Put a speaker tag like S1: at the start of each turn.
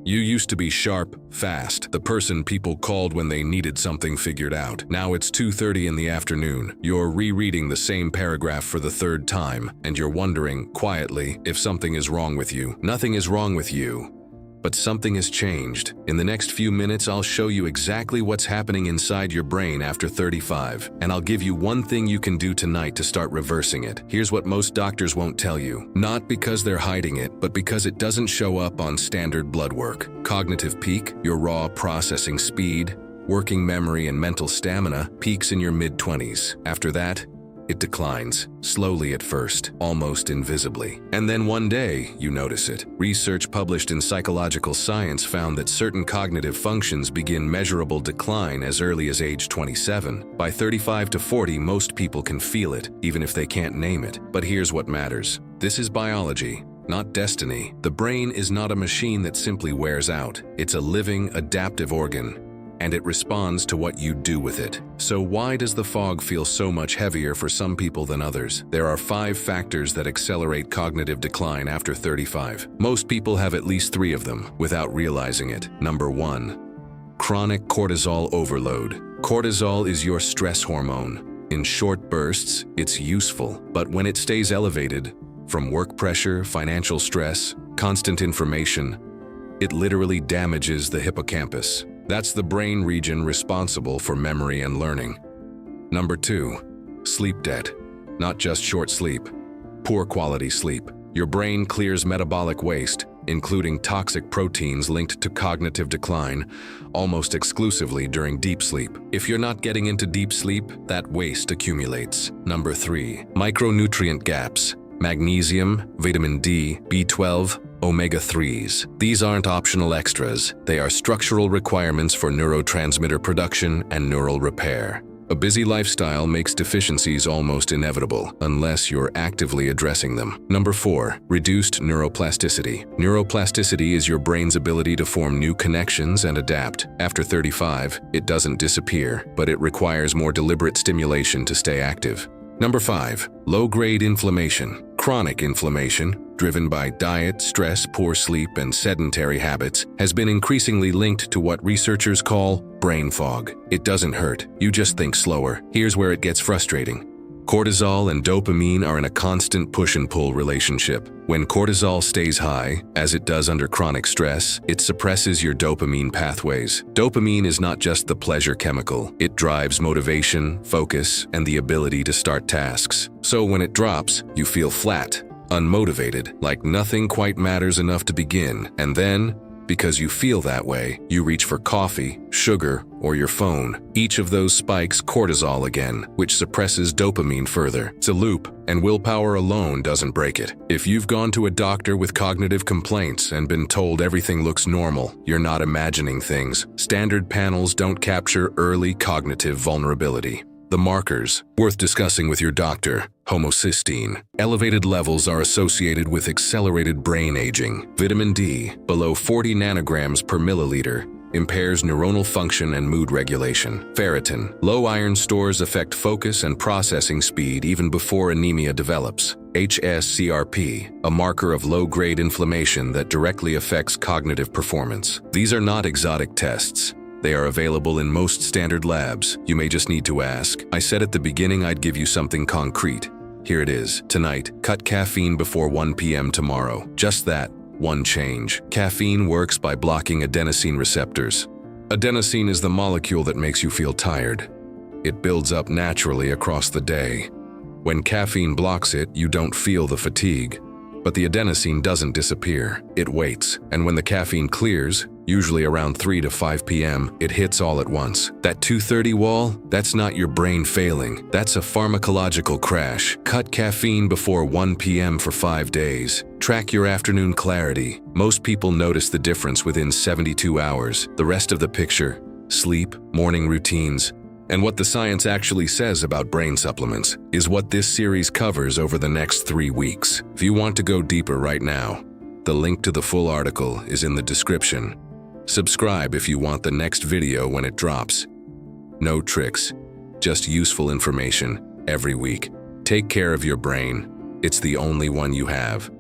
S1: You used to be sharp, fast, the person people called when they needed something figured out. Now it's 2:30 in the afternoon. You're rereading the same paragraph for the third time, and you're wondering, quietly, if something is wrong with you. Nothing is wrong with you, but something has changed. In the next few minutes, I'll show you exactly what's happening inside your brain after 35, and I'll give you one thing you can do tonight to start reversing it. Here's what most doctors won't tell you. Not because they're hiding it, but because it doesn't show up on standard blood work. Cognitive peak, your raw processing speed, working memory, and mental stamina peaks in your mid-20s. After that, it declines, slowly at first, almost invisibly. And then one day, you notice it. Research published in Psychological Science found that certain cognitive functions begin measurable decline as early as age 27. By 35 to 40, most people can feel it, even if they can't name it. But here's what matters. This is biology, not destiny. The brain is not a machine that simply wears out. It's a living, adaptive organ, and it responds to what you do with it. So why does the fog feel so much heavier for some people than others? There are 5 factors that accelerate cognitive decline after 35. Most people have at least 3 of them without realizing it. Number 1, chronic cortisol overload. Cortisol is your stress hormone. In short bursts, it's useful, but when it stays elevated, from work pressure, financial stress, constant information, it literally damages the hippocampus. That's the brain region responsible for memory and learning. Number 2, sleep debt. Not just short sleep, poor quality sleep. Your brain clears metabolic waste, including toxic proteins linked to cognitive decline, almost exclusively during deep sleep. If you're not getting into deep sleep, that waste accumulates. Number 3, micronutrient gaps. Magnesium, vitamin D, B12, omega-3s. These aren't optional extras. They are structural requirements for neurotransmitter production and neural repair. A busy lifestyle makes deficiencies almost inevitable, unless you're actively addressing them. Number 4, reduced neuroplasticity. Neuroplasticity is your brain's ability to form new connections and adapt. After 35, it doesn't disappear, but it requires more deliberate stimulation to stay active. Number 5, low-grade inflammation. Chronic inflammation, driven by diet, stress, poor sleep, and sedentary habits, has been increasingly linked to what researchers call brain fog. It doesn't hurt, you just think slower. Here's where it gets frustrating. Cortisol and dopamine are in a constant push and pull relationship. When cortisol stays high, as it does under chronic stress, it suppresses your dopamine pathways. Dopamine is not just the pleasure chemical. It drives motivation, focus, and the ability to start tasks. So when it drops, you feel flat, unmotivated, like nothing quite matters enough to begin. And then, because you feel that way, you reach for coffee, sugar, or your phone. Each of those spikes cortisol again, which suppresses dopamine further. It's a loop, and willpower alone doesn't break it. If you've gone to a doctor with cognitive complaints and been told everything looks normal, you're not imagining things. Standard panels don't capture early cognitive vulnerability. The markers, worth discussing with your doctor. Homocysteine. Elevated levels are associated with accelerated brain aging. Vitamin D, below 40 nanograms per milliliter, impairs neuronal function and mood regulation. Ferritin. Low iron stores affect focus and processing speed even before anemia develops. HSCRP, a marker of low-grade inflammation that directly affects cognitive performance. These are not exotic tests. They are available in most standard labs. You may just need to ask. I said at the beginning I'd give you something concrete. Here it is. Tonight, cut caffeine before 1 p.m. tomorrow. Just that, one change. Caffeine works by blocking adenosine receptors. Adenosine is the molecule that makes you feel tired. It builds up naturally across the day. When caffeine blocks it, you don't feel the fatigue. But the adenosine doesn't disappear. It waits, and when the caffeine clears, usually around 3 to 5 p.m., it hits all at once. That 2:30 wall, that's not your brain failing. That's a pharmacological crash. Cut caffeine before 1 p.m. for 5 days. Track your afternoon clarity. Most people notice the difference within 72 hours. The rest of the picture, sleep, morning routines, and what the science actually says about brain supplements is what this series covers over the next 3 weeks. If you want to go deeper right now, the link to the full article is in the description. Subscribe if you want the next video when it drops. No tricks, just useful information every week. Take care of your brain. It's the only one you have.